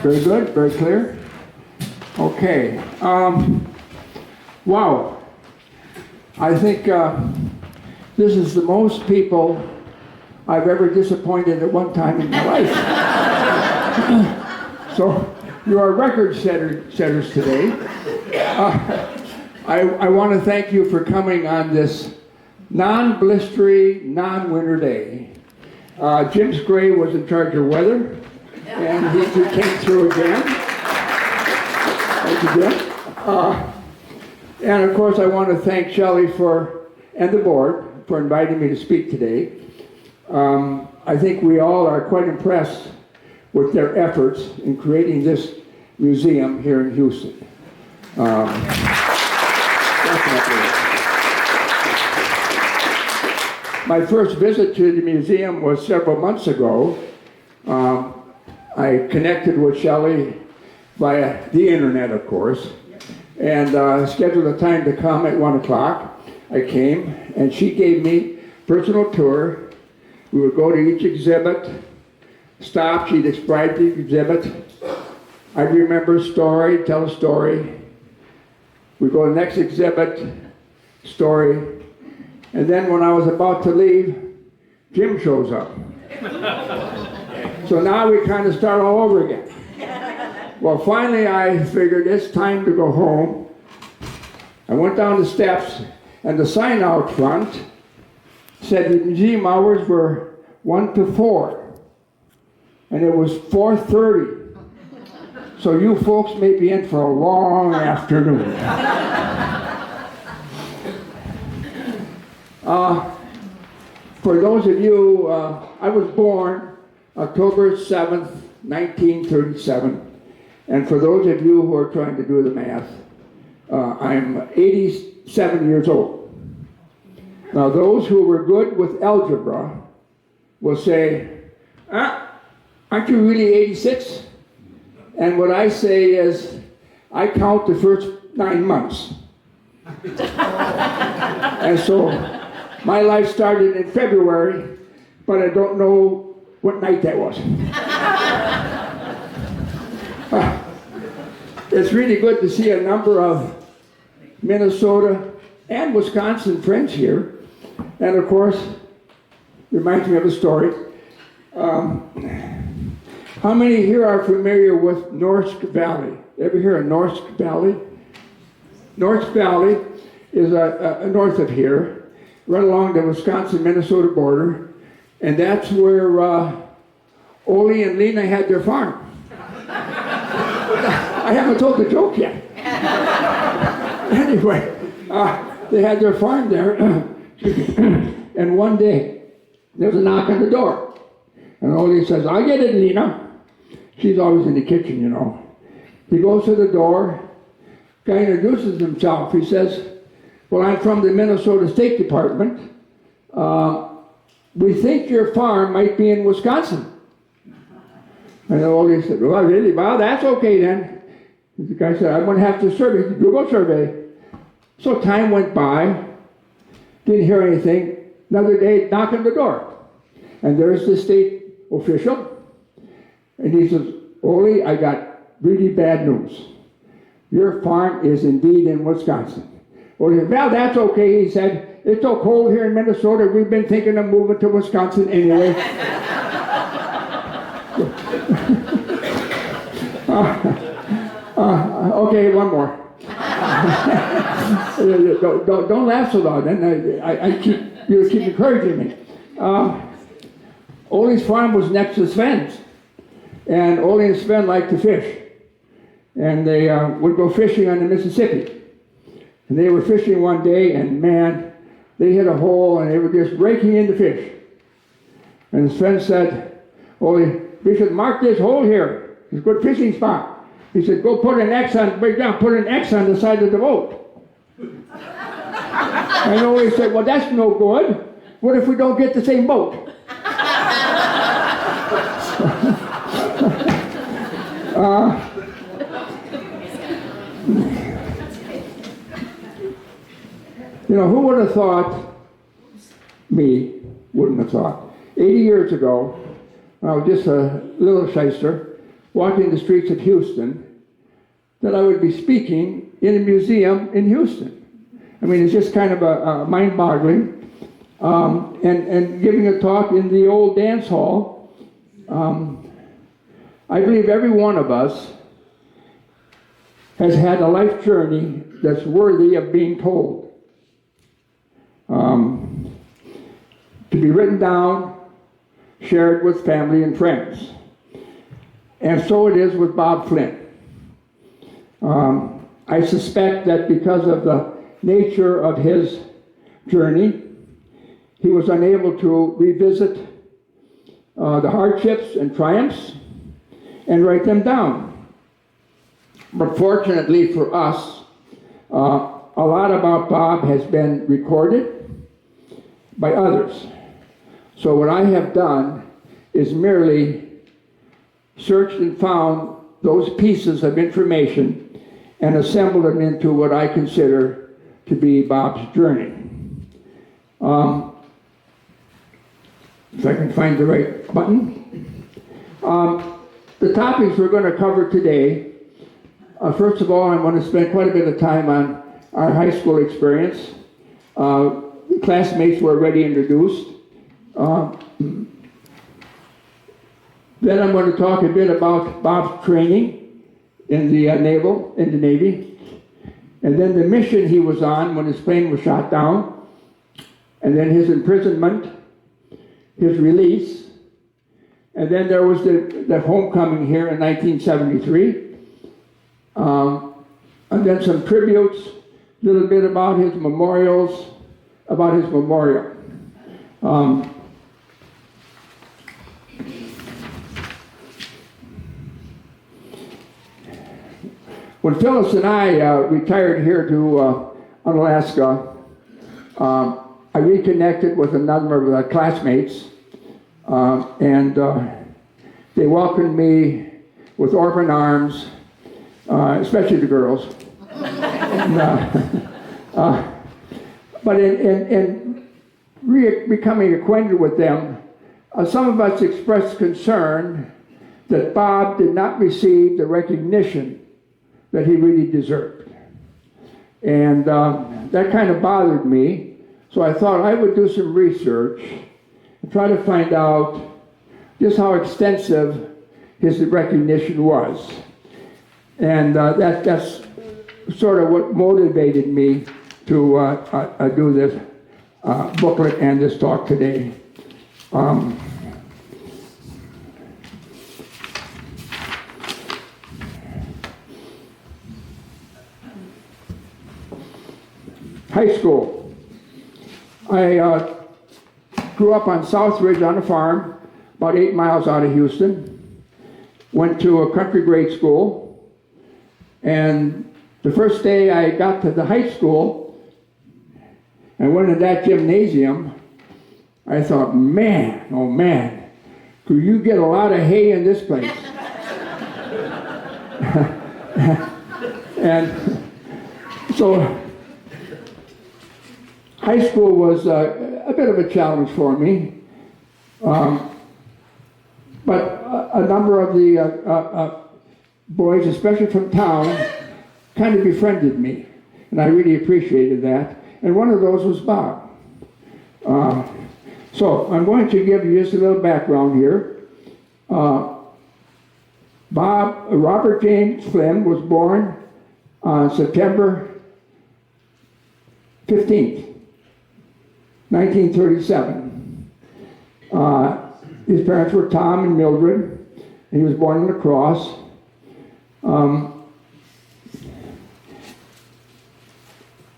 Very good, very clear. Okay. Wow. I think this is the most people I've ever disappointed at one time in my life. So you are record setters today. I want to thank you for coming on this non-blistery, non-winter day. Jim Gray was in charge of weather, and he came through again. Thank you, Jim. And of course, I want to thank Shelley and the board for inviting me to speak today. I think we all are quite impressed with their efforts in creating this museum here in Houston. Definitely. My first visit to the museum was several months ago. I connected with Shelley via the internet, of course, and scheduled a time to come at 1 o'clock. I came, and she gave me personal tour. We would go to each exhibit, stop, she'd describe the exhibit. I'd remember a story, tell a story. We'd go to the next exhibit, story. And then when I was about to leave, Jim shows up. So now we kind of start all over again. Well, finally I figured it's time to go home. I went down the steps, and the sign out front said the museum hours were 1 to 4. And it was 4:30. So you folks may be in for a long afternoon. For those of you, I was born October 7th, 1937. And for those of you who are trying to do the math, I'm 87 years old. Now those who were good with algebra will say, aren't you really 86? And what I say is, I count the first 9 months. And so my life started in February, but I don't know what night that was. It's really good to see a number of Minnesota and Wisconsin friends here. And of course, reminds me of a story. How many here are familiar with Norsk Valley? Ever hear of Norsk Valley? Norsk Valley is north of here, right along the Wisconsin-Minnesota border, and that's where Ole and Lena had their farm. I haven't told the joke yet. Anyway, they had their farm there, and one day, there's a knock on the door. And Ole says, "I'll get it, Lena." She's always in the kitchen, you know. He goes to the door, guy introduces himself. He says, "Well, I'm from the Minnesota State Department. We think your farm might be in Wisconsin." And Ole said, "Well, really? Well, that's okay then." The guy said, "I'm going to have to survey." He said, "You go survey." So time went by, didn't hear anything. Another day, knock on the door. And there's the state official. And he says, "Ole, I got really bad news. Your farm is indeed in Wisconsin." Ole said, "Well, that's okay," he said. "It's so cold here in Minnesota, we've been thinking of moving to Wisconsin anyway." Okay, one more. Don't laugh so loud, then you keep encouraging me. Ole's farm was next to Sven's, and Ole and Sven liked to fish, and they would go fishing on the Mississippi. And they were fishing one day, and man, they hit a hole, and they were just raking in the fish. And Sven said, "Ole, we should mark this hole here. It's a good fishing spot." He said, "Go put an X on, break down, put an X on the side of the boat." And Ole said, "Well, that's no good. What if we don't get the same boat?" You know, who would have thought, me, wouldn't have thought, 80 years ago, when I was just a little shyster, walking the streets of Houston, that I would be speaking in a museum in Houston. I mean, it's just kind of a mind-boggling. And giving a talk in the old dance hall. I believe every one of us has had a life journey that's worthy of being told. To be written down, shared with family and friends. And so it is with Bob Flynn. I suspect that because of the nature of his journey, he was unable to revisit the hardships and triumphs and write them down. But fortunately for us, a lot about Bob has been recorded by others. So what I have done is merely searched and found those pieces of information and assembled them into what I consider to be Bob's journey. If I can find the right button. The topics we're going to cover today, first of all, I'm going to spend quite a bit of time on our high school experience. Classmates were already introduced. Then I'm going to talk a bit about Bob's training in the Navy, and then the mission he was on when his plane was shot down, and then his imprisonment, his release, and then there was the homecoming here in 1973, and then some tributes, a little bit about his memorials, about his memorial. When Phyllis and I retired here to Alaska, I reconnected with a number of classmates, and they welcomed me with open arms, especially the girls. But in becoming acquainted with them, some of us expressed concern that Bob did not receive the recognition that he really deserved. And that kind of bothered me, so I thought I would do some research and try to find out just how extensive his recognition was. And that's sort of what motivated me to do this booklet and this talk today. High school. I grew up on South Ridge on a farm, about 8 miles out of Houston. Went to a country grade school, and the first day I got to the high school and went to that gymnasium, I thought, man, oh man, could you get a lot of hay in this place? And so high school was a bit of a challenge for me, but a number of the boys, especially from town, kind of befriended me, and I really appreciated that. And one of those was Bob. So I'm going to give you just a little background here. Robert James Flynn was born on September 15th. 1937. His parents were Tom and Mildred. He was born in La Crosse.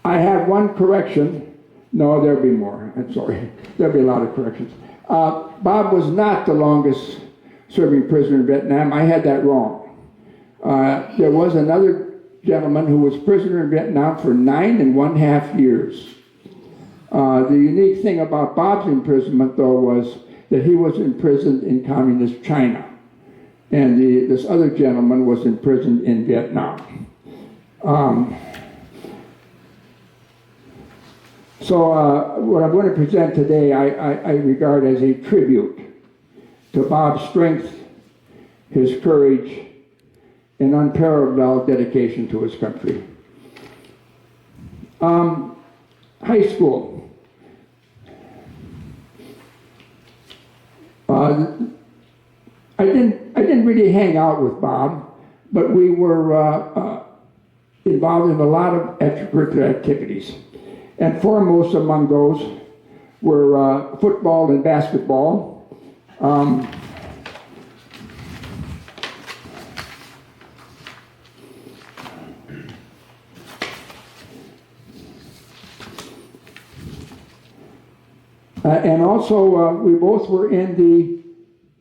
I have one correction. No, there'll be more. I'm sorry. There'll be a lot of corrections. Bob was not the longest serving prisoner in Vietnam. I had that wrong. There was another gentleman who was prisoner in Vietnam for 9.5 years. The unique thing about Bob's imprisonment, though, was that he was imprisoned in communist China, and this other gentleman was imprisoned in Vietnam. So what I'm going to present today, I regard as a tribute to Bob's strength, his courage, and unparalleled dedication to his country. High school. I didn't really hang out with Bob, but we were involved in a lot of extracurricular activities. And foremost among those were football and basketball. And also, we both were in the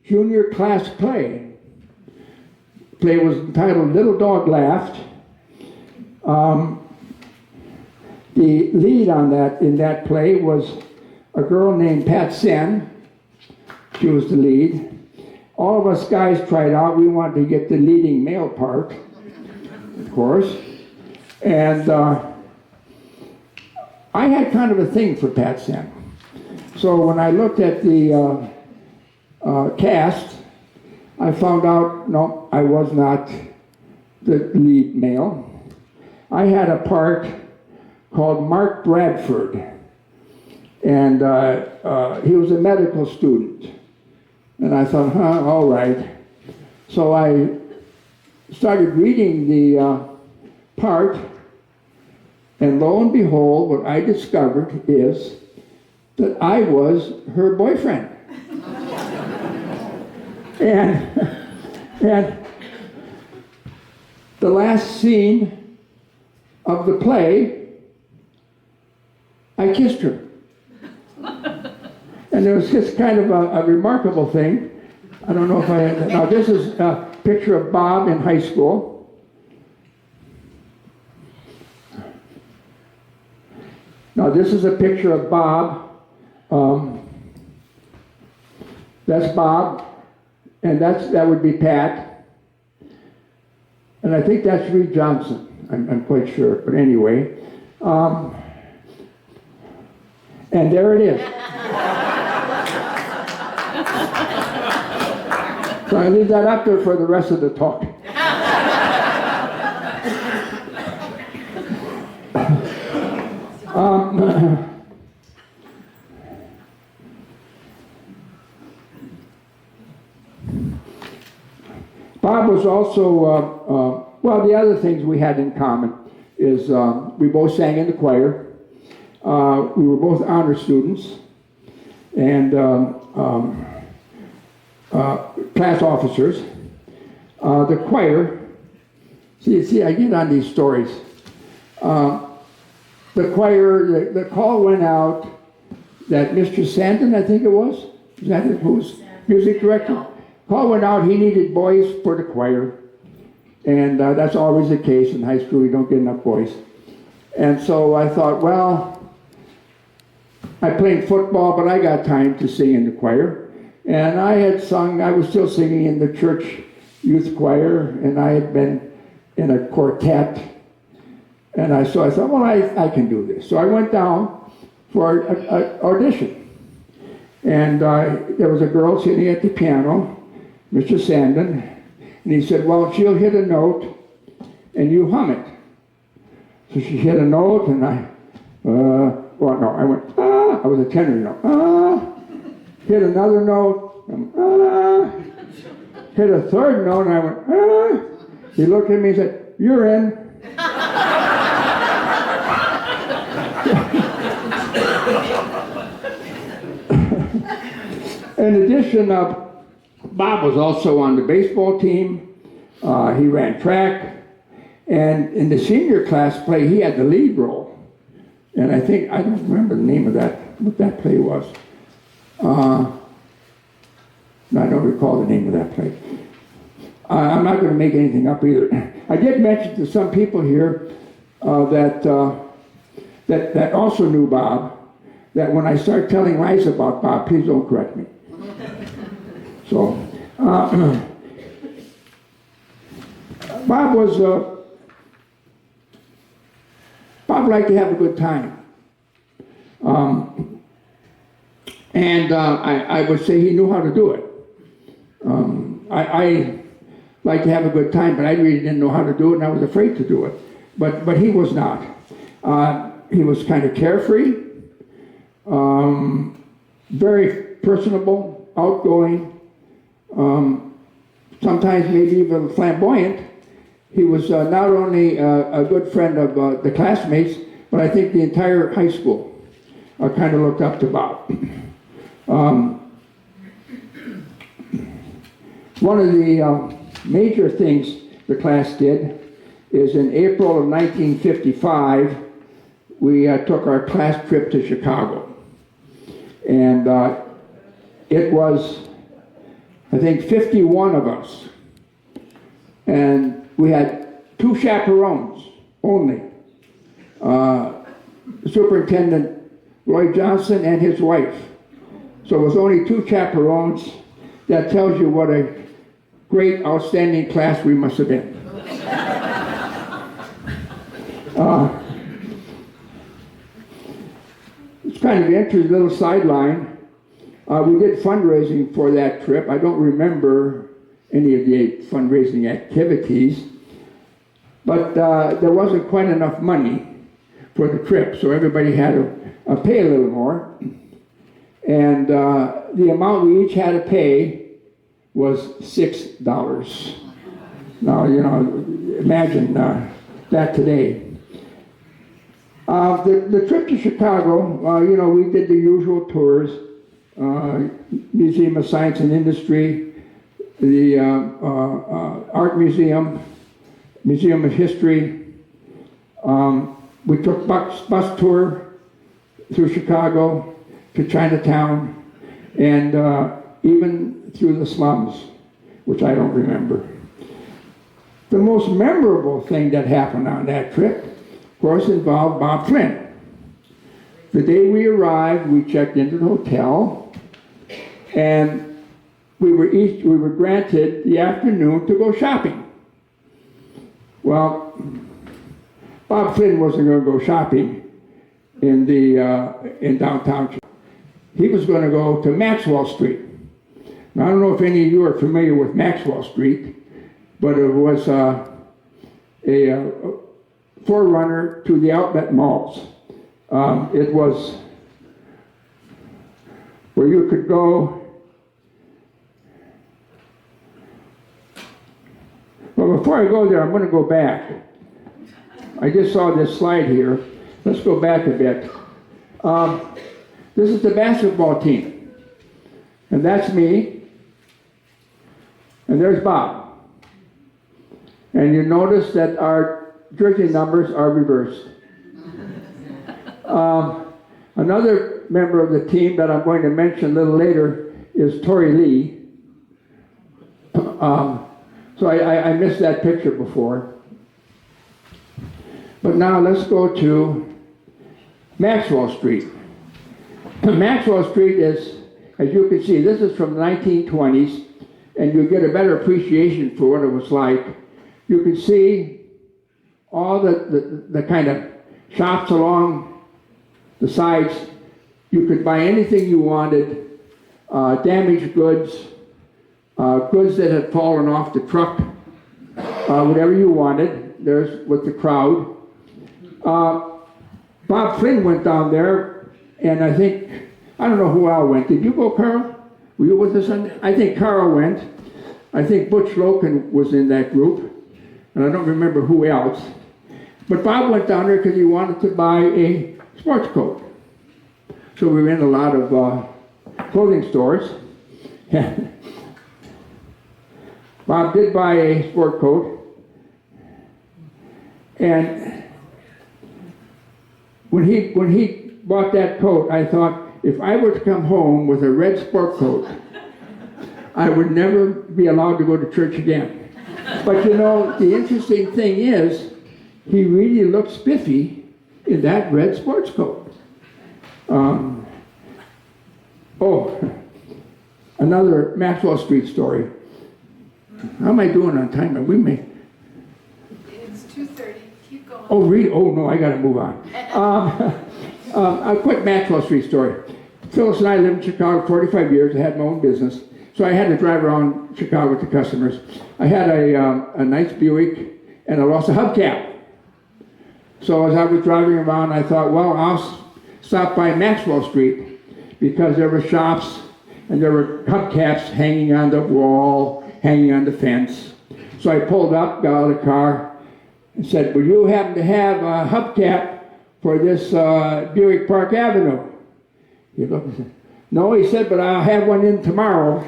junior class play. The play was entitled Little Dog Laughed. The lead in that play was a girl named Pat Sen. She was the lead. All of us guys tried out. We wanted to get the leading male part, of course. And I had kind of a thing for Pat Sen. So when I looked at the cast, I found out, no, I was not the lead male. I had a part called Mark Bradford, and he was a medical student. And I thought, all right. So I started reading the part, and lo and behold, what I discovered is that I was her boyfriend. and the last scene of the play, I kissed her. And it was just kind of a remarkable thing. I don't know if now this is a picture of Bob in high school. Now this is a picture of Bob. That's Bob, and that would be Pat, and I think that's Reed Johnson. I'm quite sure, but anyway, and there it is. So I leave that up there for the rest of the talk. Bob was also, well, the other things we had in common is we both sang in the choir. We were both honor students and class officers. The choir, see, I get on these stories. The choir, the call went out that Mr. Sandon, I think it was, is that it? Who was music director? Call went out, he needed boys for the choir. And that's always the case in high school, you don't get enough boys. And so I thought, well, I played football, but I got time to sing in the choir. And I had sung, I was still singing in the church youth choir, and I had been in a quartet. And so I thought, well, I can do this. So I went down for an audition. And there was a girl sitting at the piano, Mr. Sandon, and he said, well, she'll hit a note, and you hum it. So she hit a note, and I went, ah, I was a tenor note, ah, hit another note, hit a third note, and I went, ah. He looked at me and said, you're in. In addition, Bob was also on the baseball team. He ran track. And in the senior class play, he had the lead role. And I don't remember the name of what that play was. No, I don't recall the name of that play. I'm not going to make anything up either. I did mention to some people here that also knew Bob, that when I start telling lies about Bob, please don't correct me. So, Bob liked to have a good time. And I would say he knew how to do it. like to have a good time, but I really didn't know how to do it, and I was afraid to do it. But he was not. He was kind of carefree, very personable, outgoing, sometimes maybe even flamboyant. He was not only a good friend of the classmates, but I think the entire high school kind of looked up to Bob. One of the major things the class did is in April of 1955, we took our class trip to Chicago. And it was, I think, 51 of us. And we had 2 chaperones only. Superintendent Roy Johnson and his wife. So it was only 2 chaperones. That tells you what a great, outstanding class we must have been. It's kind of an interesting little sideline. We did fundraising for that trip. I don't remember any of the fundraising activities, but there wasn't quite enough money for the trip, so everybody had to pay a little more. And the amount we each had to pay was $6. Now, you know, imagine that today. The trip to Chicago, you know, we did the usual tours, Museum of Science and Industry, the Art Museum, Museum of History. We took bus tour through Chicago to Chinatown, and even through the slums, which I don't remember. The most memorable thing that happened on that trip, of course, involved Bob Flynn. The day we arrived, we checked into the hotel, and we were granted the afternoon to go shopping. Well, Bob Flynn wasn't going to go shopping in downtown Chicago. He was going to go to Maxwell Street. Now, I don't know if any of you are familiar with Maxwell Street, but it was a forerunner to the outlet malls. It was where you could go. Well, before I go there, I'm going to go back. I just saw this slide here. Let's go back a bit. This is the basketball team. And that's me. And there's Bob. And you notice that our jersey numbers are reversed. Another member of the team that I'm going to mention a little later is Tori Lee. So I missed that picture before. But now let's go to Maxwell Street. Maxwell Street is, as you can see, this is from the 1920s, and you get a better appreciation for what it was like. You can see all the kind of shops along the sides. You could buy anything you wanted, damaged goods, goods that had fallen off the truck, whatever you wanted. There's with the crowd. Bob Flynn went down there, and I don't know who all went. Did you go, Carl? Were you with us on that? I think Carl went. I think Butch Loken was in that group, and I don't remember who else. But Bob went down there because he wanted to buy a sports coat. So we were in a lot of clothing stores. Bob did buy a sport coat, and when he bought that coat, I thought, if I were to come home with a red sport coat, I would never be allowed to go to church again. But you know, the interesting thing is, he really looked spiffy in that red sports coat. Another Maxwell Street story. How am I doing on time? It's 2:30. Keep going. Oh, really? Oh, no, I got to move on. A quick Maxwell Street story. Phyllis and I lived in Chicago 45 years. I had my own business. So I had to drive around Chicago to customers. I had a nice Buick, and I lost a hubcap. So as I was driving around, I thought, well, I'll stop by Maxwell Street, because there were shops, and there were hubcaps hanging on the wall, hanging on the fence. So I pulled up, got out of the car, and said, will you happen to have a hubcap for this Buick Park Avenue? He looked and said, no, he said, but I'll have one in tomorrow.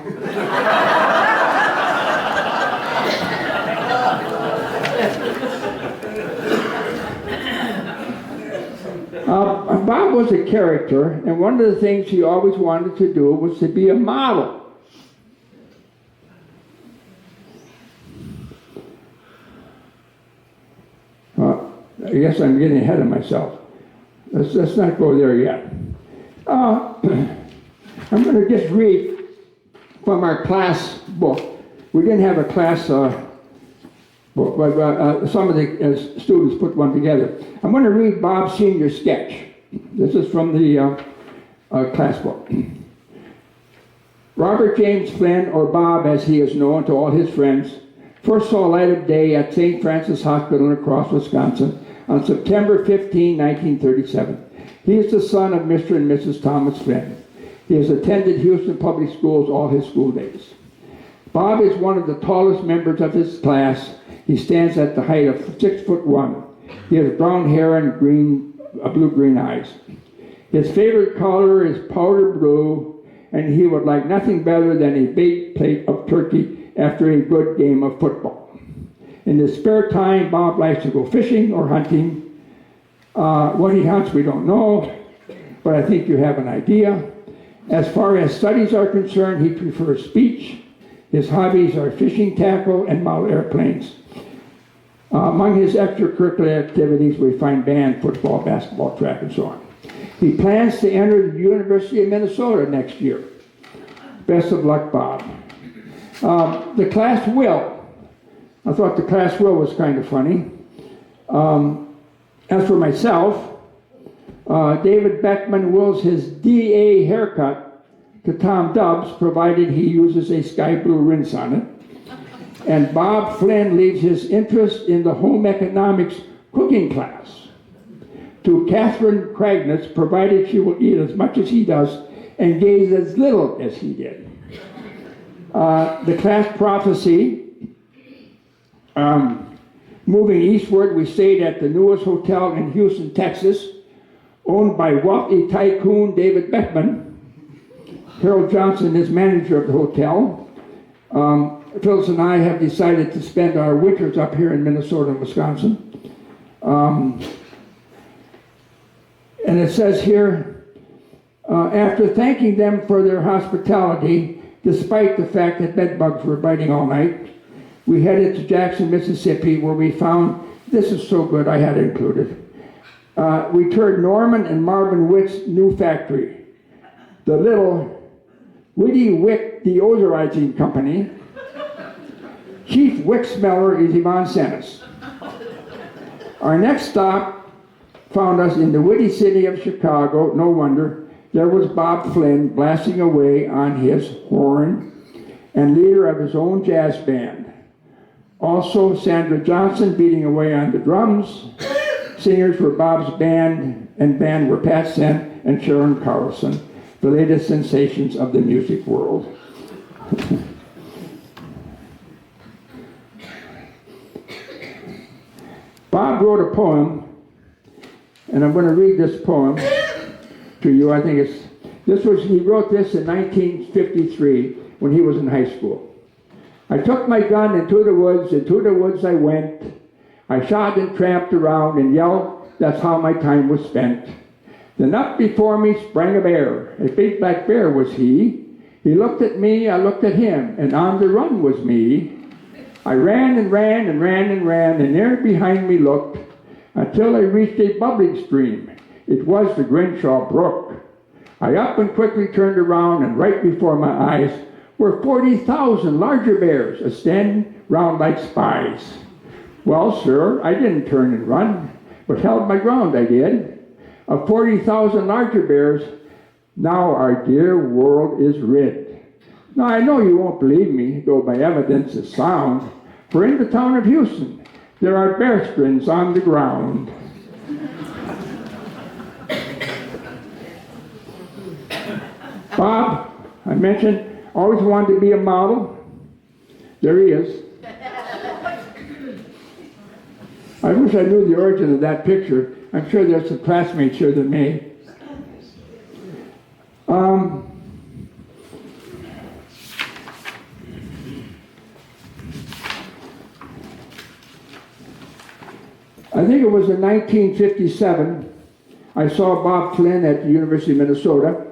Bob was a character, and one of the things he always wanted to do was to be a model. I guess I'm getting ahead of myself. Let's not go there yet. I'm going to just read from our class book. We didn't have a class book, but some of the students put one together. I'm going to read Bob's senior sketch. This is from the class book. Robert James Flynn, or Bob as he is known to all his friends, first saw light of day at St. Francis Hospital in La Crosse, Wisconsin on September 15, 1937. He is the son of Mr. and Mrs. Thomas Flynn. He has attended Houston Public Schools all his school days. Bob is one of the tallest members of his class. He stands at the height of 6'1". He has brown hair and blue-green eyes. His favorite color is powder blue, and he would like nothing better than a baked plate of turkey after a good game of football. In his spare time, Bob likes to go fishing or hunting. What he hunts, we don't know, but I think you have an idea. As far as studies are concerned, he prefers speech. His hobbies are fishing tackle and model airplanes. Among his extracurricular activities, we find band, football, basketball, track, and so on. He plans to enter the University of Minnesota next year. Best of luck, Bob. The class will. I thought the class will was kind of funny. As for myself, David Beckman wills his DA haircut to Tom Dubbs, provided he uses a sky blue rinse on it. And Bob Flynn leaves his interest in the home economics cooking class to Catherine Cragness, provided she will eat as much as he does and gaze as little as he did. The class prophecy, moving eastward, we stayed at the newest hotel in Houston, Texas, owned by wealthy tycoon David Beckman. Harold Johnson is manager of the hotel. Phyllis and I have decided to spend our winters up here in Minnesota and Wisconsin. And it says here, after thanking them for their hospitality, despite the fact that bed bugs were biting all night, we headed to Jackson, Mississippi, where we found, this is so good I had to include it. We toured Norman and Marvin Witt's new factory, the little Witty Wick Deodorizing Company. Chief Wick Smeller is Yvonne Senes. Our next stop found us in the witty city of Chicago. No wonder. There was Bob Flynn blasting away on his horn and leader of his own jazz band. Also, Sandra Johnson beating away on the drums. Singers were Bob's band were Pat Sen and Sharon Carlson, the latest sensations of the music world. Bob wrote a poem, and I'm going to read this poem to you. I think he wrote this in 1953 when he was in high school. I took my gun into the woods I went. I shot and tramped around and yelled, that's how my time was spent. Then up before me sprang a bear. A big black bear was he. He looked at me, I looked at him, and on the run was me. I ran and ran and ran and ran, and there behind me looked, until I reached a bubbling stream. It was the Grinshaw Brook. I up and quickly turned around, and right before my eyes were 40,000 larger bears a-standing round like spies. Well, sir, I didn't turn and run, but held my ground, I did. Of 40,000 larger bears, now our dear world is rid. Now, I know you won't believe me, though my evidence is sound, for in the town of Houston, there are bear skins on the ground. Bob, I mentioned, always wanted to be a model. There he is. I wish I knew the origin of that picture. I'm sure there's some classmates here that may. I think it was in 1957, I saw Bob Flynn at the University of Minnesota.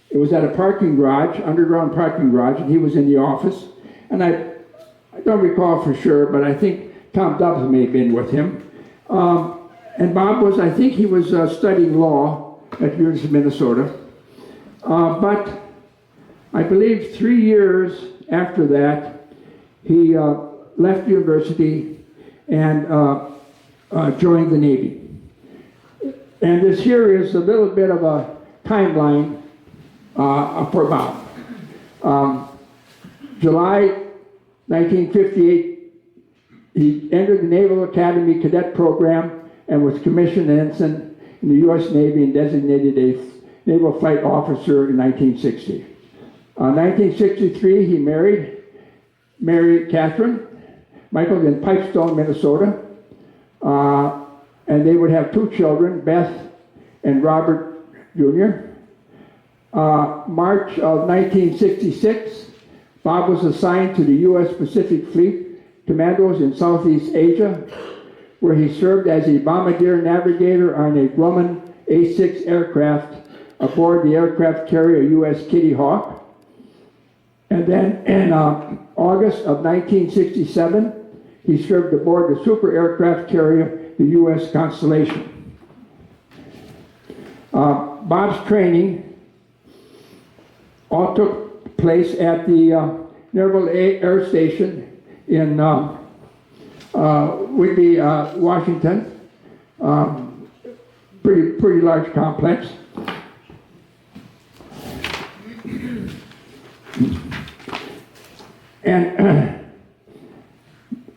It was at a parking garage, underground parking garage, and he was in the office. And I don't recall for sure, but I think Tom Dobbs may have been with him. And Bob was, I think he was studying law at the University of Minnesota. But I believe 3 years after that, he left university and joined the Navy. And this here is a little bit of a timeline for Bob. July 1958, he entered the Naval Academy Cadet Program and was commissioned an ensign in the U.S. Navy and designated a naval flight officer in 1960. 1963, he married Catherine Michael in Pipestone, Minnesota. And they would have 2 children, Beth and Robert Jr. March of 1966, Bob was assigned to the U.S. Pacific Fleet Commandos in Southeast Asia, where he served as a bombardier navigator on a Grumman A-6 aircraft aboard the aircraft carrier U.S. Kitty Hawk. And then in August of 1967, he served aboard the super aircraft carrier, the U.S. Constellation. Bob's training all took place at the Naval Air Station in Whitby, Washington. Pretty large complex. And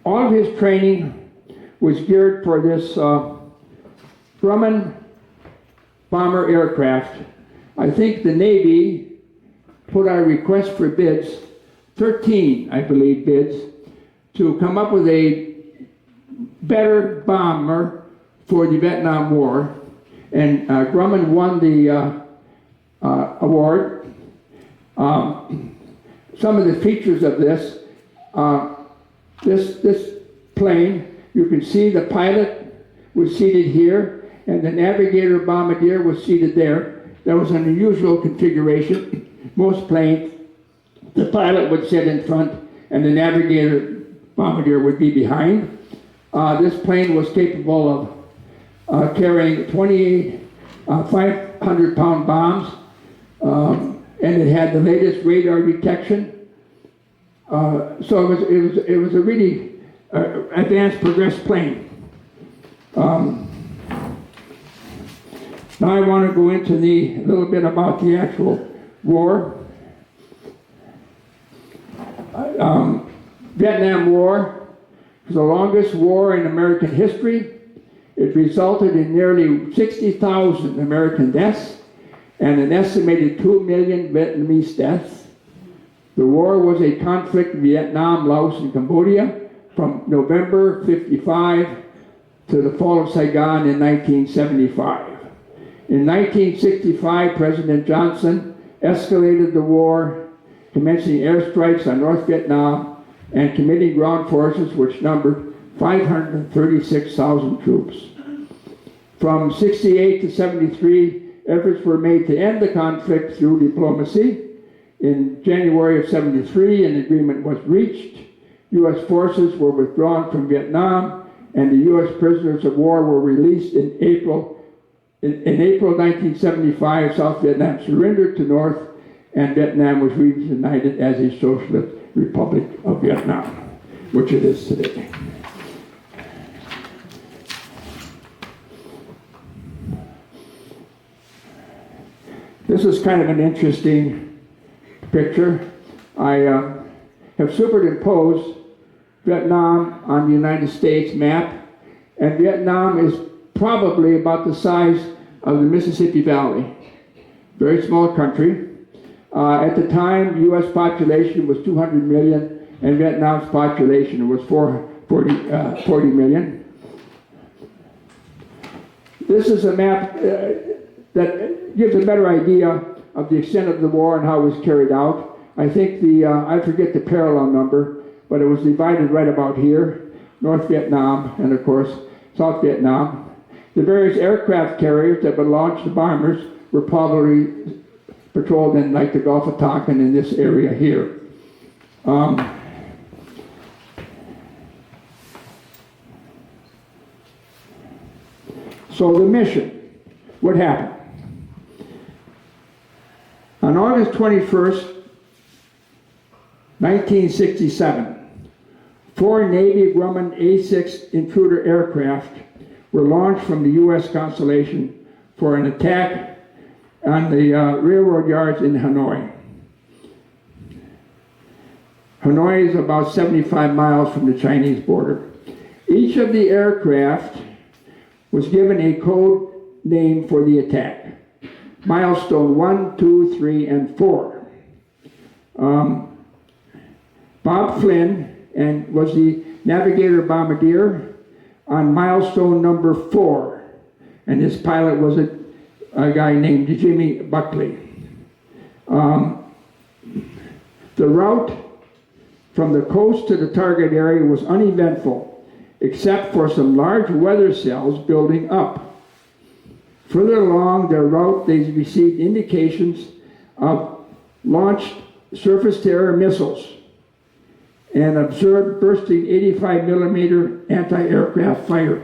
all of his training was geared for this Grumman bomber aircraft. I think the Navy put out a request for bids, 13, I believe, bids, to come up with a better bomber for the Vietnam War. And Grumman won the award. Some of the features of this plane, you can see the pilot was seated here, and the navigator bombardier was seated there. That was an unusual configuration. Most planes, the pilot would sit in front, and the navigator bombardier would be behind. This plane was capable of carrying 28 500-pound bombs, and it had the latest radar detection. So it was a really advanced, progressed plane. Now I want to go into a little bit about the actual war. Vietnam War was the longest war in American history. It resulted in nearly 60,000 American deaths and an estimated 2 million Vietnamese deaths. The war was a conflict in Vietnam, Laos, and Cambodia from November 55 to the fall of Saigon in 1975. In 1965, President Johnson escalated the war, commencing airstrikes on North Vietnam and committing ground forces which numbered 536,000 troops. From 68 to 73, efforts were made to end the conflict through diplomacy. In January of 73, an agreement was reached. U.S. forces were withdrawn from Vietnam, and the U.S. prisoners of war were released in April. In April 1975, South Vietnam surrendered to North, and Vietnam was reunited as a socialist Republic of Vietnam, which it is today. This is kind of an interesting picture, I have superimposed Vietnam on the United States map, and Vietnam is probably about the size of the Mississippi Valley. Very small country. At the time, U.S. population was 200 million, and Vietnam's population was 40 million. This is a map that gives a better idea of the extent of the war and how it was carried out. I think I forget the parallel number, but it was divided right about here, North Vietnam and of course South Vietnam. The various aircraft carriers that would launch the bombers were probably patrolled in like the Gulf of Tonkin in this area here. So the mission, what happened? On August 21st, 1967, 4 Navy Grumman A-6 intruder aircraft were launched from the U.S. Constellation for an attack on the railroad yards in Hanoi. Hanoi is about 75 miles from the Chinese border. Each of the aircraft was given a code name for the attack. Milestone 1, 2, 3, and 4. Bob Flynn was the navigator bombardier on milestone number 4, and his pilot was a guy named Jimmy Buckley. The route from the coast to the target area was uneventful, except for some large weather cells building up. Further along their route, they received indications of launched surface-to-air missiles and observed bursting 85 millimeter anti-aircraft fire.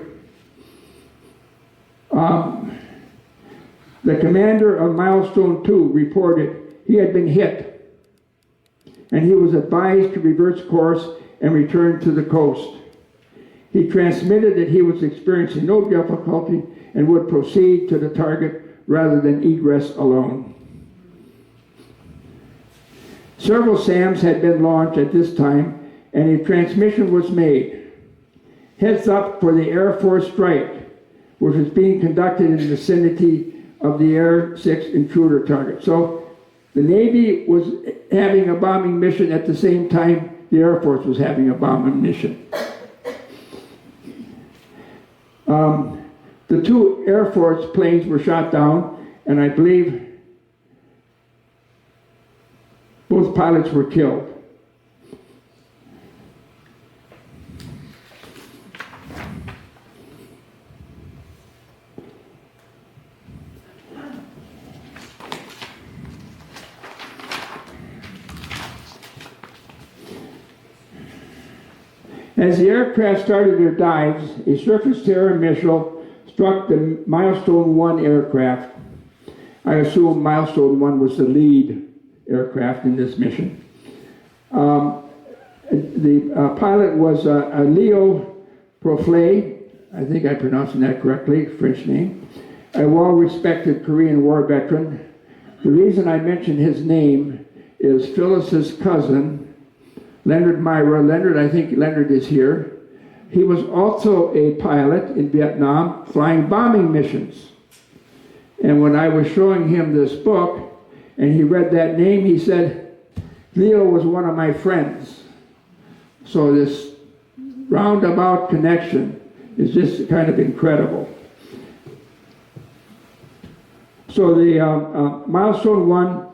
The commander of Milestone 2 reported he had been hit, and he was advised to reverse course and return to the coast. He transmitted that he was experiencing no difficulty and would proceed to the target rather than egress alone. Several SAMs had been launched at this time, and a transmission was made. Heads up for the Air Force strike, which was being conducted in the vicinity of the Air 6 intruder target. So the Navy was having a bombing mission at the same time the Air Force was having a bombing mission. The 2 Air Force planes were shot down, and I believe both pilots were killed. As the aircraft started their dives, a surface-to-air missile struck the Milestone 1 aircraft. I assume Milestone 1 was the lead aircraft in this mission. The pilot was Leo Proflay, I think I'm pronouncing that correctly, French name, a well-respected Korean War veteran. The reason I mention his name is Phyllis's cousin, Leonard Myra. Leonard, I think Leonard is here. He was also a pilot in Vietnam flying bombing missions. And when I was showing him this book, and he read that name, he said, Leo was one of my friends. So this roundabout connection is just kind of incredible. So the Milestone 1,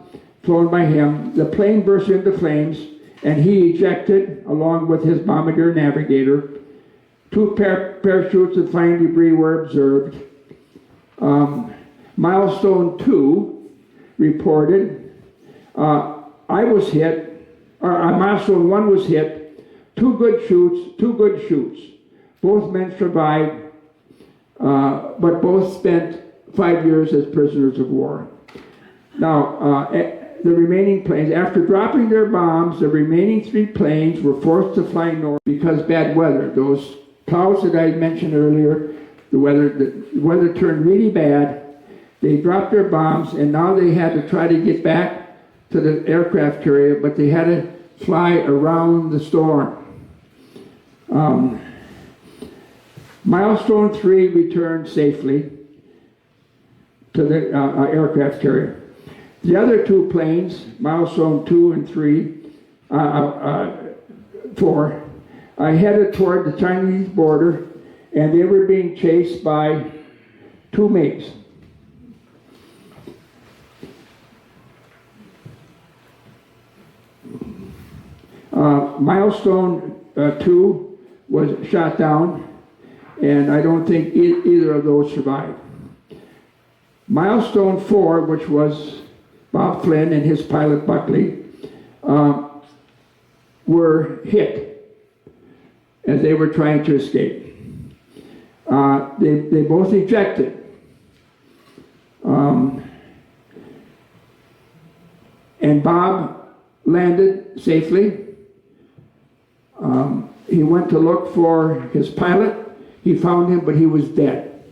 flown by him, the plane burst into flames, and he ejected, along with his bombardier navigator. 2 parachutes of flying debris were observed. Milestone 2 reported, I was hit, Milestone 1 was hit, 2 good shoots. Both men survived, but both spent 5 years as prisoners of war. Now, the remaining planes, after dropping their bombs, the remaining 3 planes were forced to fly north because bad weather. Those clouds that I mentioned earlier, the weather turned really bad. They dropped their bombs, and now they had to try to get back to the aircraft carrier, but they had to fly around the storm. Milestone 3 returned safely to the aircraft carrier. The other two planes, Milestone 2 and 4, headed toward the Chinese border, and they were being chased by two mates. Milestone 2 was shot down, and I don't think either of those survived. Milestone 4, which was Bob Flynn and his pilot Buckley, were hit as they were trying to escape. They both ejected. And Bob landed safely. He went to look for his pilot. He found him, but he was dead.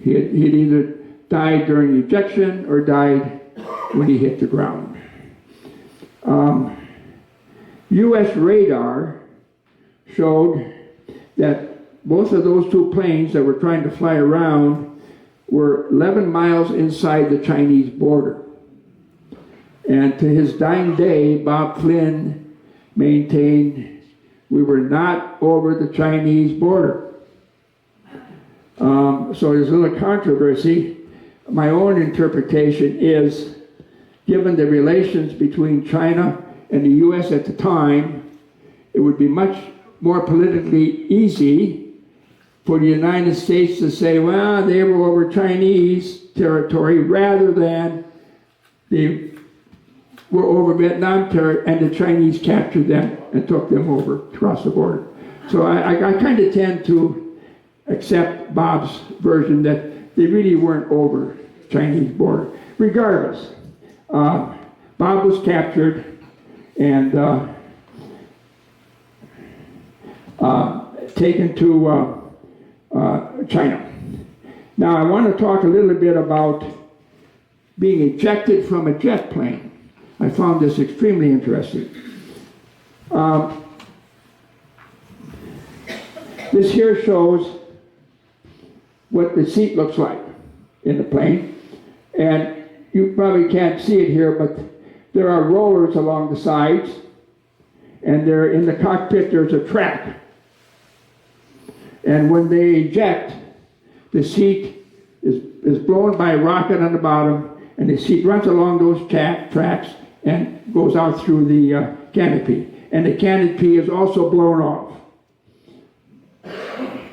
He'd either died during ejection or died when he hit the ground. U.S. radar showed that both of those two planes that were trying to fly around were 11 miles inside the Chinese border. And to his dying day, Bob Flynn maintained we were not over the Chinese border. So there's a little controversy. My own interpretation is, given the relations between China and the U.S. at the time, it would be much more politically easy for the United States to say, well, they were over Chinese territory, rather than they were over Vietnam territory and the Chinese captured them and took them over across the border. So I kind of tend to accept Bob's version that they really weren't over Chinese border. Regardless, Bob was captured and taken to China. Now I want to talk a little bit about being ejected from a jet plane. I found this extremely interesting. This here shows what the seat looks like in the plane. And you probably can't see it here, but there are rollers along the sides, and there in the cockpit there's a track. And when they eject, the seat is blown by a rocket on the bottom, and the seat runs along those tracks and goes out through the canopy. And the canopy is also blown off.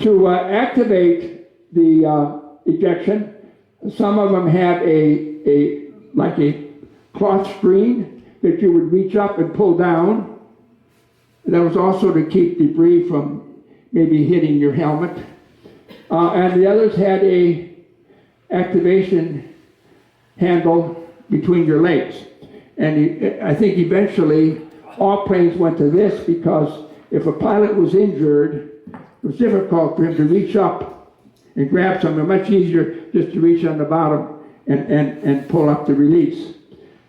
To activate the ejection, some of them have like a cloth screen that you would reach up and pull down. That was also to keep debris from maybe hitting your helmet. And the others had a activation handle between your legs. And I think eventually all planes went to this, because if a pilot was injured, it was difficult for him to reach up and grab something. Much easier just to reach on the bottom and pull up the release.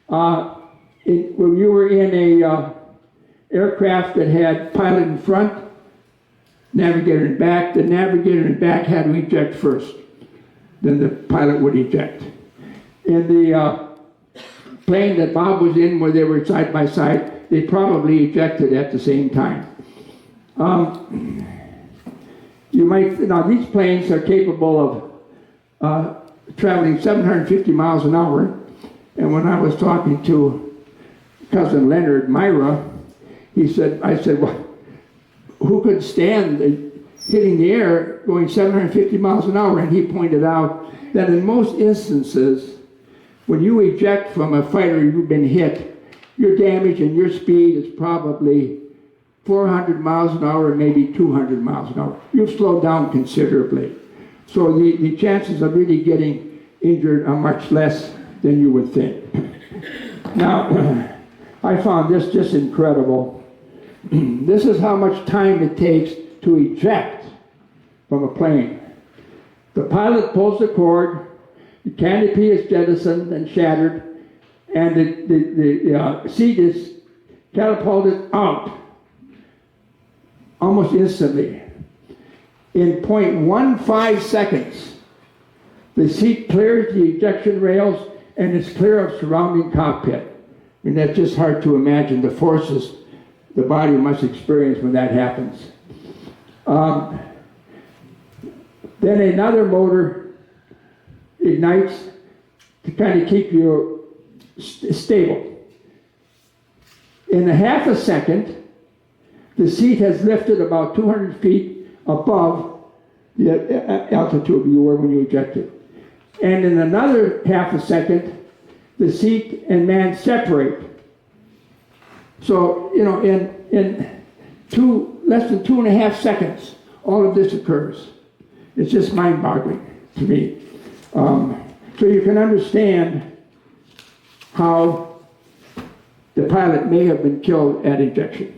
When you were in a aircraft that had pilot in front, navigator in back, the navigator in back had to eject first. Then the pilot would eject. In the plane that Bob was in, where they were side by side, they probably ejected at the same time. Now these planes are capable of traveling 750 miles an hour. And when I was talking to cousin Leonard Myra, I said, well, who could stand hitting the air going 750 miles an hour? And he pointed out that in most instances, when you eject from a fighter you've been hit, your damage and your speed is probably 400 miles an hour, maybe 200 miles an hour. You've slowed down considerably. So the chances of really getting injured are much less than you would think. Now, I found this just incredible. This is how much time it takes to eject from a plane. The pilot pulls the cord, the canopy is jettisoned and shattered, and the seat is catapulted out almost instantly. In 0.15 seconds, the seat clears the ejection rails and is clear of surrounding cockpit. I mean, that's just hard to imagine the forces the body must experience when that happens. Then another motor ignites to kind of keep you stable. In a half a second, the seat has lifted about 200 feet above the altitude you were when you ejected. And in another half a second, the seat and man separate. So, in less than 2.5 seconds, all of this occurs. It's just mind-boggling to me. So you can understand how the pilot may have been killed at ejection.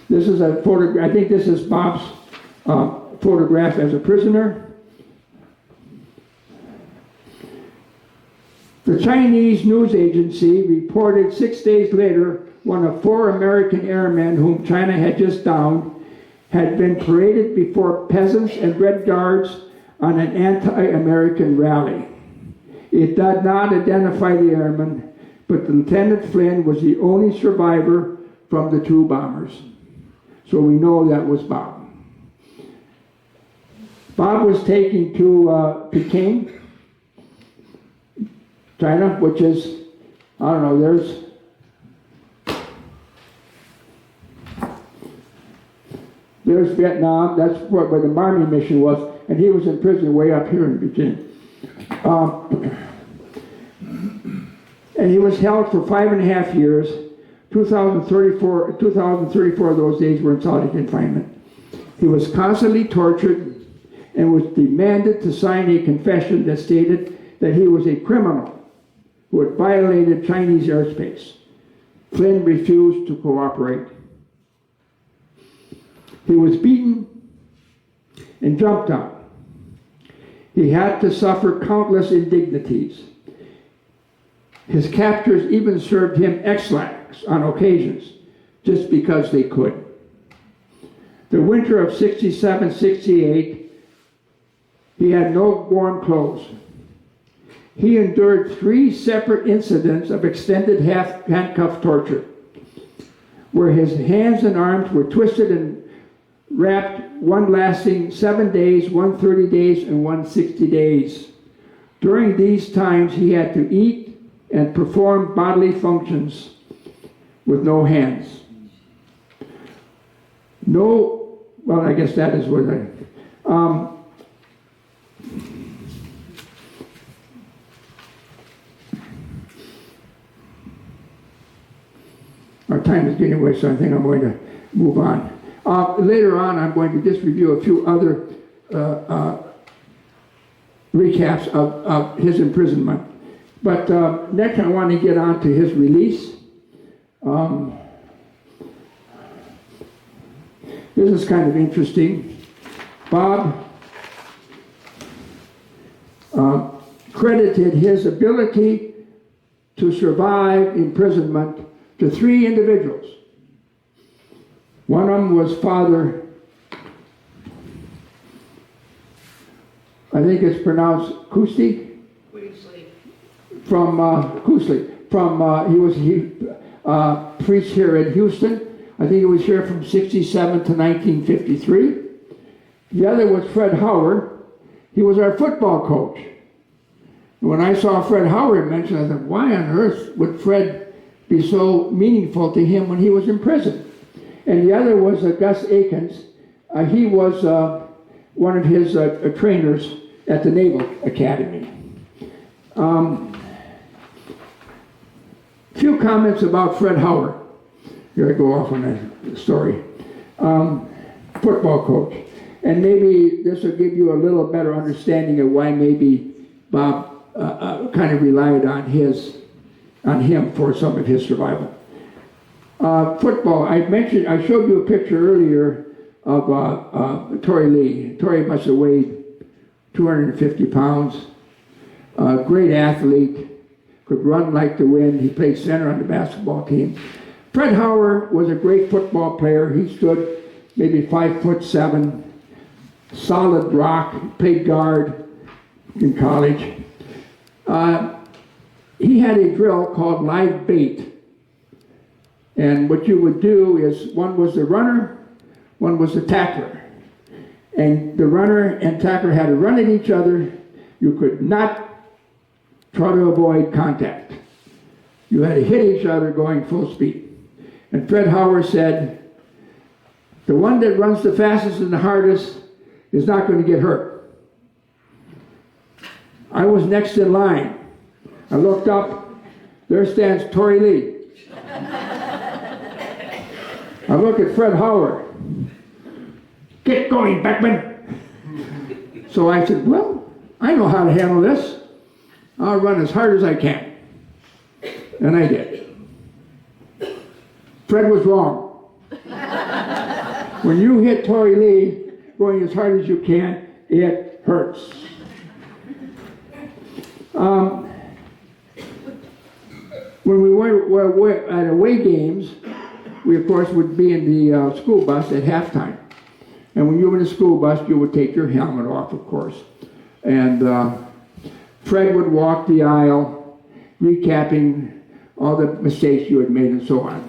This is a photograph. I think this is Bob's photograph as a prisoner. The Chinese news agency reported 6 days later one of 4 American airmen whom China had just downed had been paraded before peasants and Red Guards on an anti-American rally. It did not identify the airman, but Lieutenant Flynn was the only survivor from the 2 bombers. So we know that was Bob. Bob was taken to Peking, China, which is, I don't know, there's Vietnam, that's where the Army mission was, and he was in prison way up here in Virginia. And he was held for 5.5 years. 2034 of those days were in solitary confinement. He was constantly tortured and was demanded to sign a confession that stated that he was a criminal who had violated Chinese airspace. Flynn refused to cooperate. He was beaten and jumped on. He had to suffer countless indignities. His captors even served him X-lax on occasions, just because they could. The winter of 67-68, he had no warm clothes. He endured 3 separate incidents of extended handcuff torture, where his hands and arms were twisted and wrapped, one lasting 7 days, one 30 days, and one 60 days. During these times, he had to eat and perform bodily functions with no hands. Well, I guess that is what our time is getting away, so I think I'm going to move on. Later on, I'm going to just review a few other recaps of his imprisonment. But next, I want to get on to his release. This is kind of interesting. Bob credited his ability to survive imprisonment to 3 individuals. One of them was Father, I think it's pronounced Kusti? From Kusley. He preached here in Houston. I think he was here from 67 to 1953. The other was Fred Howard. He was our football coach. When I saw Fred Howard mentioned, I thought, why on earth would Fred be so meaningful to him when he was in prison? And the other was Gus Akins. He was one of his trainers at the Naval Academy. Few comments about Fred Howard. Here I go off on that story. Football coach. And maybe this will give you a little better understanding of why maybe Bob kind of relied on him for some of his survival. Football. I showed you a picture earlier of Torrey Lee. Torrey must have weighed 250 pounds, great athlete, could run like the wind. He played center on the basketball team. Fred Howard was a great football player. He stood maybe 5'7", solid rock, played guard in college. He had a drill called live bait. And what you would do is, one was the runner, one was the tackler. And the runner and tackler had to run at each other. You could not try to avoid contact. You had to hit each other going full speed. And Fred Howard said, the one that runs the fastest and the hardest is not going to get hurt. I was next in line. I looked up, there stands Torrey Lee. I look at Fred Howard. Get going, Beckman. So I said, well, I know how to handle this. I'll run as hard as I can. And I did. Fred was wrong. When you hit Torrey Lee going as hard as you can, it hurts. When we were at away games, we of course would be in the school bus at halftime. And when you were in the school bus, you would take your helmet off, of course. And Fred would walk the aisle, recapping all the mistakes you had made and so on.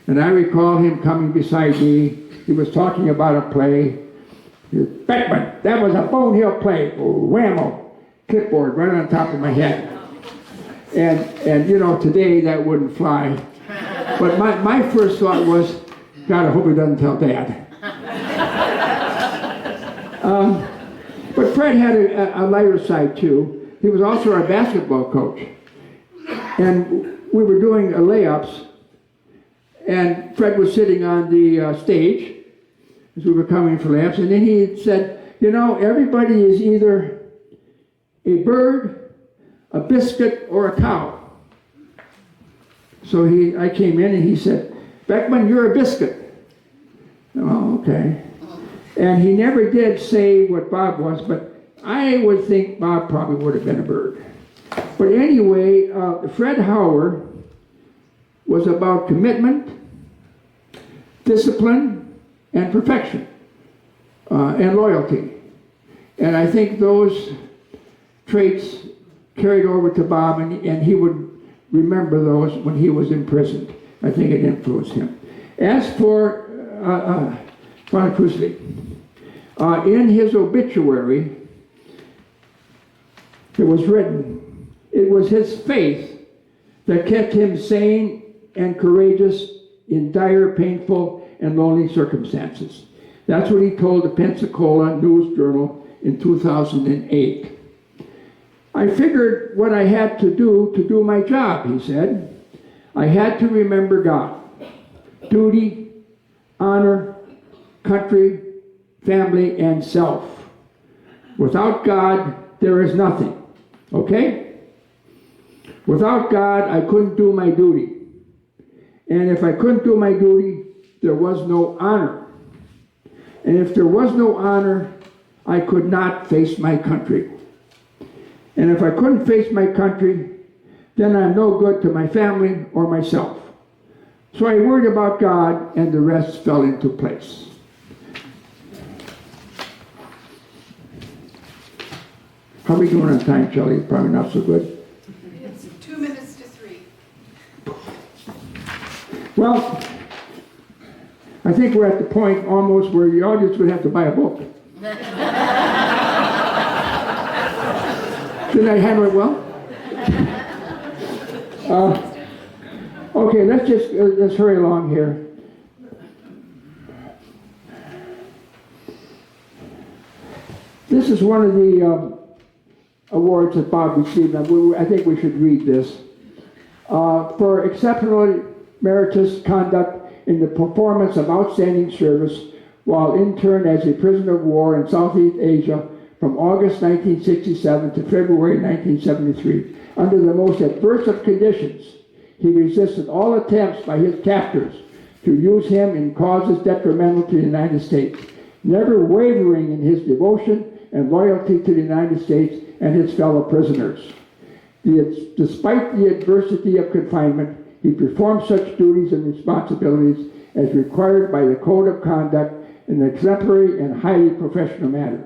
And I recall him coming beside me. He was talking about a play. He said, Beckman, that was a bonehill play. Whammo, clipboard right on top of my head. And you know, today that wouldn't fly. But my first thought was, God, I hope he doesn't tell Dad. But Fred had a lighter side too. He was also our basketball coach. And we were doing layups, and Fred was sitting on the stage as we were coming for layups, and then he said, you know, everybody is either a bird, a biscuit, or a cow. So I came in and he said, Beckman, you're a biscuit. Oh, okay. And he never did say what Bob was, but I would think Bob probably would have been a bird. But anyway, Fred Howard was about commitment, discipline, and perfection, and loyalty. And I think those traits carried over to Bob, and he would remember those when he was imprisoned. I think it influenced him. As for in his obituary, it was written, it was his faith that kept him sane and courageous in dire, painful, and lonely circumstances. That's what he told the Pensacola News Journal in 2008. I figured what I had to do my job, he said. I had to remember God. Duty, honor, country, family, and self. Without God, there is nothing. Okay? Without God, I couldn't do my duty. And if I couldn't do my duty, there was no honor. And if there was no honor, I could not face my country. And if I couldn't face my country, then I'm no good to my family or myself. So I worried about God, and the rest fell into place. How are we doing on time, Shelley? Probably not so good. It's 2 minutes to 3. Well, I think we're at the point almost where the audience would have to buy a book. Didn't I handle it well? Okay, let's hurry along here. This is one of the awards that Bob received. I think we should read this. For exceptional meritorious conduct in the performance of outstanding service while interned as a prisoner of war in Southeast Asia from August 1967 to February 1973. Under the most adverse of conditions, he resisted all attempts by his captors to use him in causes detrimental to the United States, never wavering in his devotion and loyalty to the United States and his fellow prisoners. Despite the adversity of confinement, he performed such duties and responsibilities as required by the Code of Conduct in an exemplary and highly professional manner,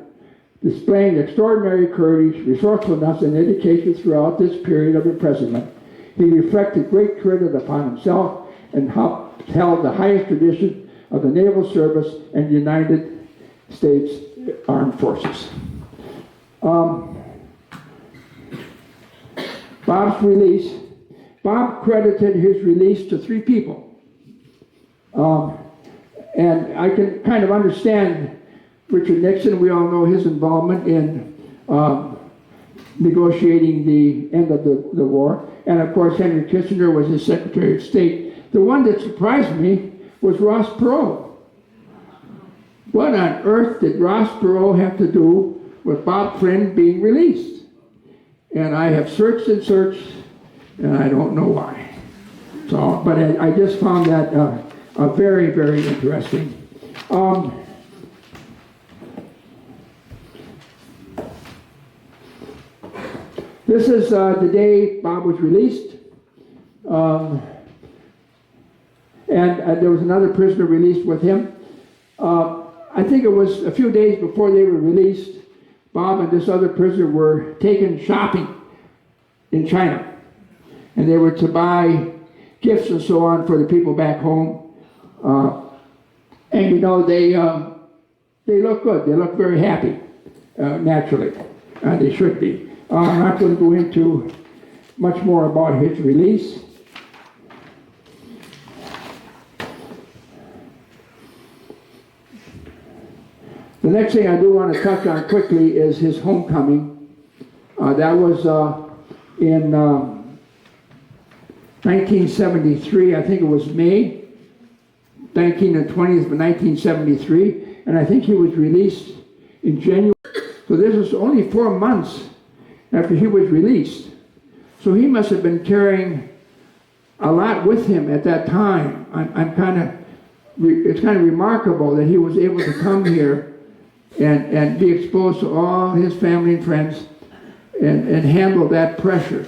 displaying extraordinary courage, resourcefulness, and dedication throughout this period of imprisonment. He reflected great credit upon himself and held the highest tradition of the Naval Service and United States Armed Forces. Bob's release. Bob credited his release to 3 people. And I can kind of understand Richard Nixon. We all know his involvement in negotiating the end of the war. And of course, Henry Kissinger was his Secretary of State. The one that surprised me was Ross Perot. What on earth did Ross Perot have to do with Bob Flynn being released? And I have searched and searched, and I don't know why. So, but I just found that very, very interesting. This is the day Bob was released. And there was another prisoner released with him. I think it was a few days before they were released, Bob and this other prisoner were taken shopping in China. And they were to buy gifts and so on for the people back home. And you know, they look good. They look very happy, naturally. They should be. I'm not going to go into much more about his release. The next thing I do want to touch on quickly is his homecoming. That was in 1973. I think it was May 19th and 20th of 1973. And I think he was released in January. So this was only 4 months after he was released. So he must have been carrying a lot with him at that time. It's kind of remarkable that he was able to come here and be exposed to all his family and friends and handle that pressure.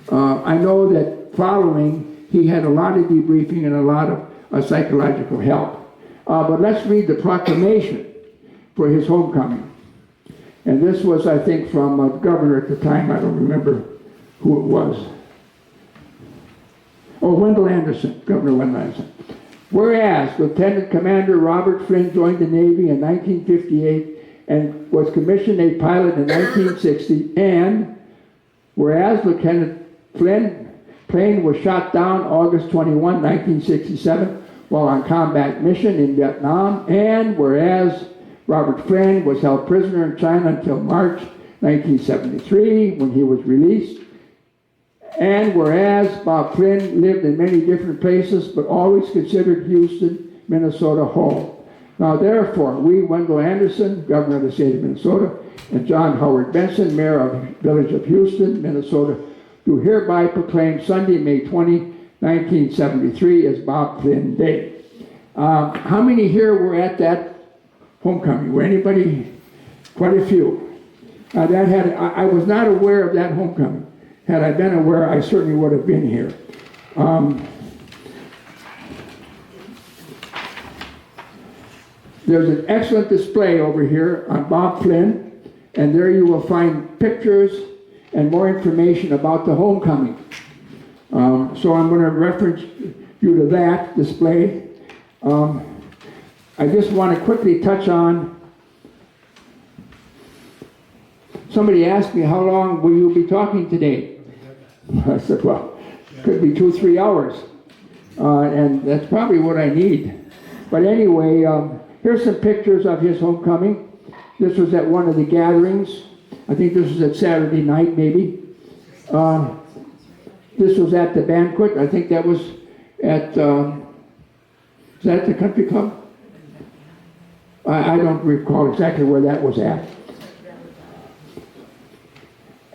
I know that following, he had a lot of debriefing and a lot of psychological help. But let's read the proclamation for his homecoming. And this was, I think, from the governor at the time. I don't remember who it was. Oh, Wendell Anderson, Governor Wendell Anderson. Whereas Lieutenant Commander Robert Flynn joined the Navy in 1958 and was commissioned a pilot in 1960, and whereas Lieutenant Flynn's plane was shot down August 21, 1967, while on combat mission in Vietnam, and whereas Robert Flynn was held prisoner in China until March 1973, when he was released. And whereas Bob Flynn lived in many different places, but always considered Houston, Minnesota home. Now therefore, we, Wendell Anderson, Governor of the state of Minnesota, and John Howard Benson, Mayor of the Village of Houston, Minnesota, do hereby proclaim Sunday, May 20, 1973 as Bob Flynn Day. How many here were at that homecoming? Were anybody? Quite a few. I was not aware of that homecoming. Had I been aware, I certainly would have been here. There's an excellent display over here on Bob Flynn, and there you will find pictures and more information about the homecoming. So I'm going to reference you to that display. I just want to quickly touch on, somebody asked me, how long will you be talking today? I said, well, could be 2-3 hours. And that's probably what I need. But anyway, here's some pictures of his homecoming. This was at one of the gatherings. I think this was at Saturday night, maybe. This was at the banquet. I think that was at, is that the country club? I don't recall exactly where that was at.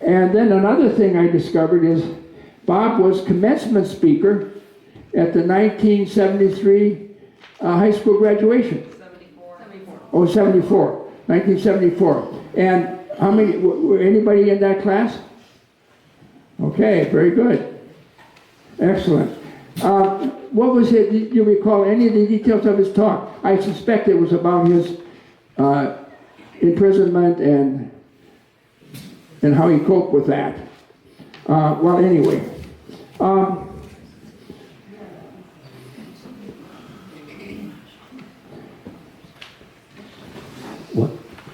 And then another thing I discovered is Bob was commencement speaker at the 1973 high school graduation. 74. Oh, 74. 1974. And how many, were anybody in that class? Okay, very good. Excellent. What was it, do you recall any of the details of his talk? I suspect it was about his imprisonment and how he coped with that. Well, anyway.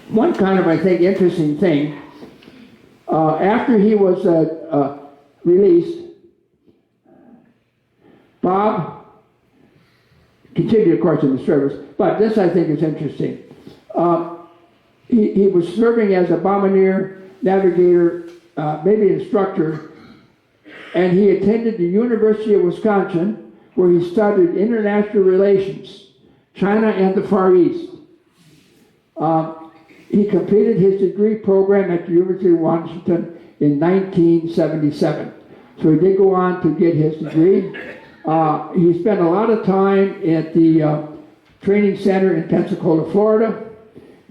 One kind of, I think, interesting thing, after he was released, Bob continued, of course, in the service, but this, I think, is interesting. He was serving as a bombardier, navigator, maybe instructor, and he attended the University of Wisconsin, where he studied international relations, China and the Far East. He completed his degree program at the University of Washington in 1977. So he did go on to get his degree. He spent a lot of time at the training center in Pensacola, Florida,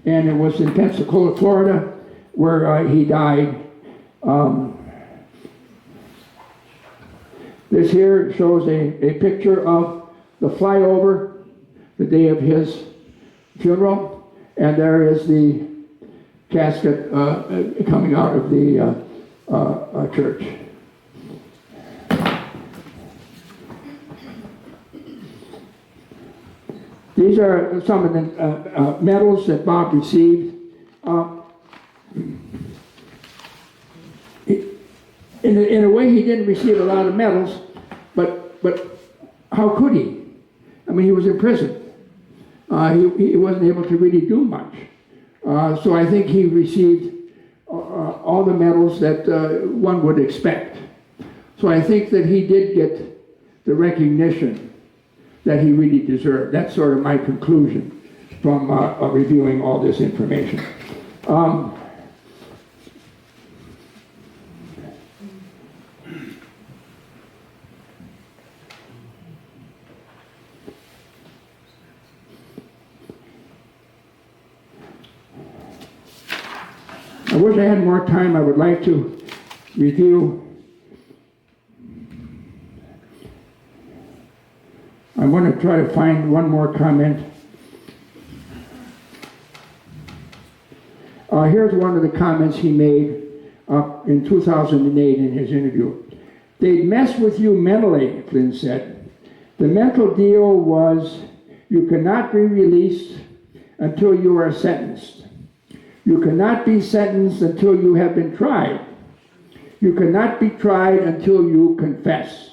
and it was in Pensacola, Florida, where he died. This here shows a picture of the flyover, the day of his funeral, and there is the casket coming out of the church. These are some of the medals that Bob received. In a way, he didn't receive a lot of medals, but how could he? I mean, he was in prison. He wasn't able to really do much. So I think he received all the medals that one would expect. So I think that he did get the recognition that he really deserved. That's sort of my conclusion from reviewing all this information. I wish I had more time. I would like to review. I want to try to find one more comment. Here's one of the comments he made in 2008 in his interview. They'd mess with you mentally, Flynn said. The mental deal was you cannot be released until you are sentenced. You cannot be sentenced until you have been tried. You cannot be tried until you confess.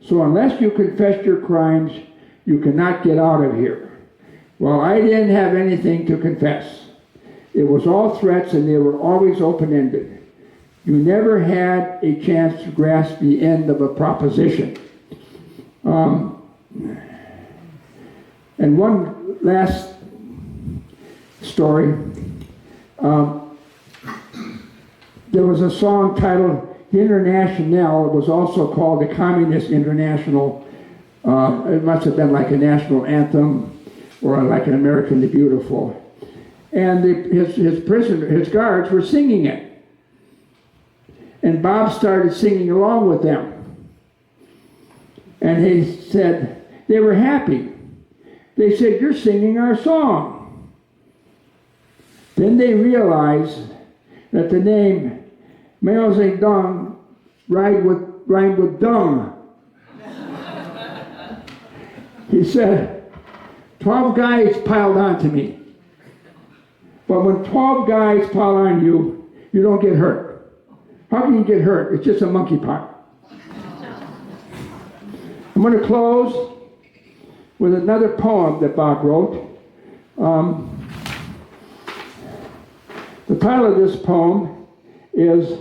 So unless you confess your crimes, you cannot get out of here. Well, I didn't have anything to confess. It was all threats, and they were always open-ended. You never had a chance to grasp the end of a proposition. And one last story. There was a song titled International. It was also called the Communist International. It must have been like a national anthem or like an American the Beautiful. And his guards were singing it. And Bob started singing along with them. And he said, they were happy. They said, you're singing our song. Then they realized that the name Mao Zedong rhymed with dung. He said, 12 guys piled onto me. But when 12 guys pile on you, you don't get hurt. How can you get hurt? It's just a monkey pot. I'm going to close with another poem that Bob wrote. The title of this poem is,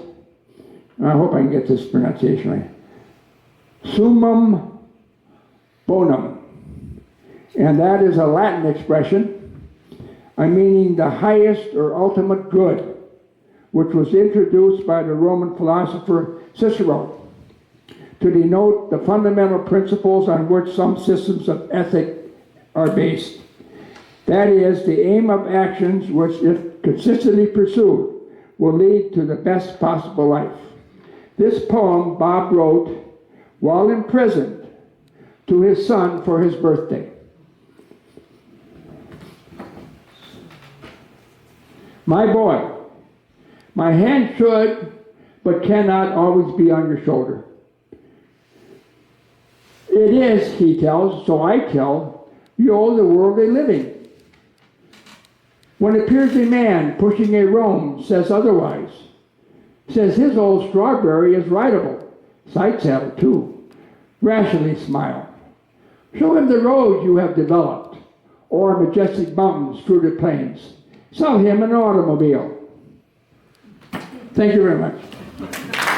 I hope I can get this pronunciation right, Summum Bonum. And that is a Latin expression meaning the highest or ultimate good, which was introduced by the Roman philosopher Cicero to denote the fundamental principles on which some systems of ethic are based. That is, the aim of actions which, if consistently pursued, will lead to the best possible life. This poem Bob wrote while imprisoned to his son for his birthday. My boy, my hand should but cannot always be on your shoulder. It is, he tells, so I tell, you owe the world a living. When appears a man pushing a roan, says otherwise, says his old strawberry is rideable, side saddle too, rationally smile. Show him the road you have developed, or majestic mountains, fruited plains. Sell him an automobile. Thank you very much.